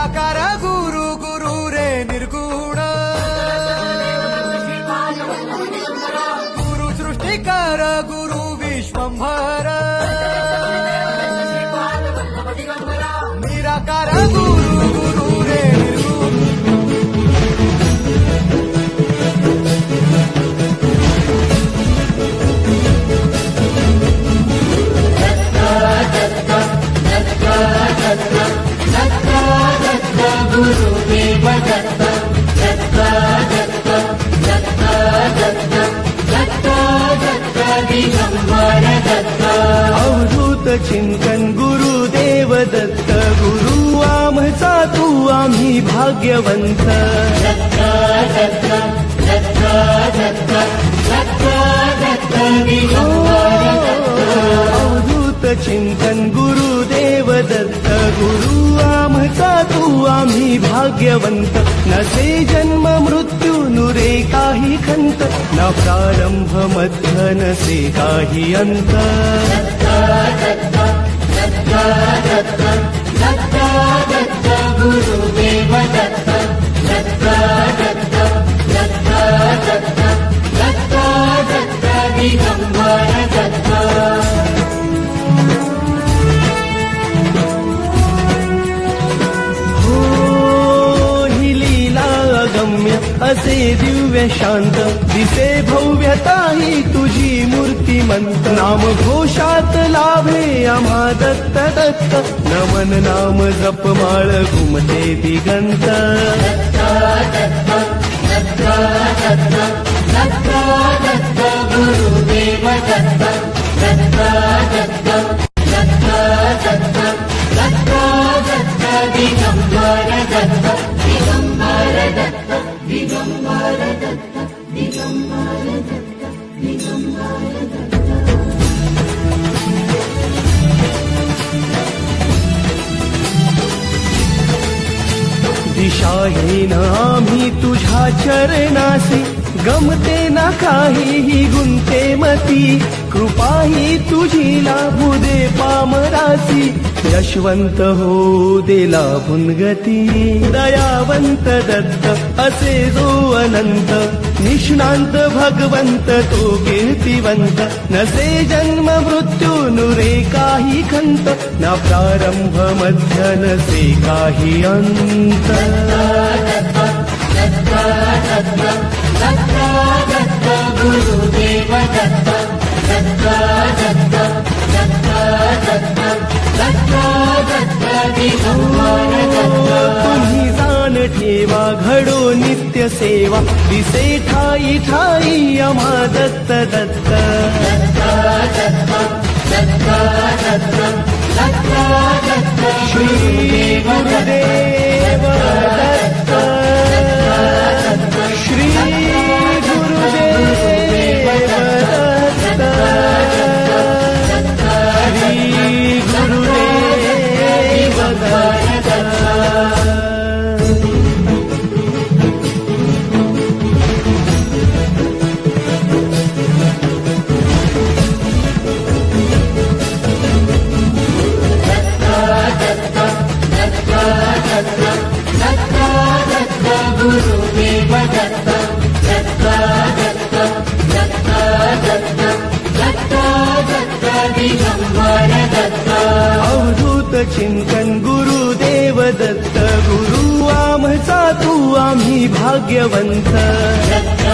निराकार गुरु गुरु रे निर्गुण गुरु सृष्टिकार गुरु विश्वंभर निराकार गुरु गुरु रे निर्गुण गुरुदेव दत्त दत्त दत्त दत्त दत्त दत्त दत्त दिगंबर दत्त अवधूत चिंतन गुरुदेव दत्त गुरु आमचा तू आम्ही भाग्यवंत दत्त दत्त दत्त दत्त दत्त दत्त दिगंबर दत्त अवधूत चिंतन गुरुदेव दत्त गुरु आमचा तू आम्ही भाग्यवंत नसे जन्म मृत्यू नुरे काही खंत न प्रारंभ मध्य नसे काही अंत दत्त दत्त दत्त दत्त दत्त दत्त गुरुदेव दत्त दत्त दत्त दत्त दत्त दत्त दत्त दिगंबर दत्त असे दिव्य शांत दिसे भव्यता ही तुझी मूर्तिमंत नाम घोषात लाभे आम्हा दत्त दत्त नमन नाम जपमाळ घुमते दिगंत दत्त दत्त दत्त दत्त दत्त दत्त गुरुदेव दत्त दत्त दत्त दत्त दत्त दत्त दत्त दिगंबर दत्त दिगंबर दत्त दिगंबर दत्त दिगंबर दत्त दिगंबर दत्त दिशाहीन आम्ही तुझ्या चरणासी गमते ना काहीही गुंते मती कृपा ही तुझी लाभू दे पामरासी यशवंत हो दे लाभून गती दयावंत दत्त असे जो अनंत निष्णांत भगवंत तो कीर्तिवंत नसे जन्म मृत्यू नुरे काही खंत ना प्रारंभ मध्य नसे काही अंत दत्त दत्त दत्त दत्त दत्त गुरुदेव दत्त दत्त दत्त दत्त दत्त दत्त दत्त दिगंबर दत्त तुम्ही जाण ठेवा घडो नित्य सेवा दिसे ठाई ठाई आम्हा दत्त दत्त दत्त दत्त दत्त दत्त दत्त दत्त श्री गुरुदेव दत्त श्री गुरुदेव दत्त श्री गुरुदेव दत्त गुरुदेव दत्त दत्त दत्त दत्त दत्त दत्त दत्त दिगंबर दत्त अवधूत चिंतन गुरुदेव दत्त गुरु आमचा तू आम्ही भाग्यवंत दत्त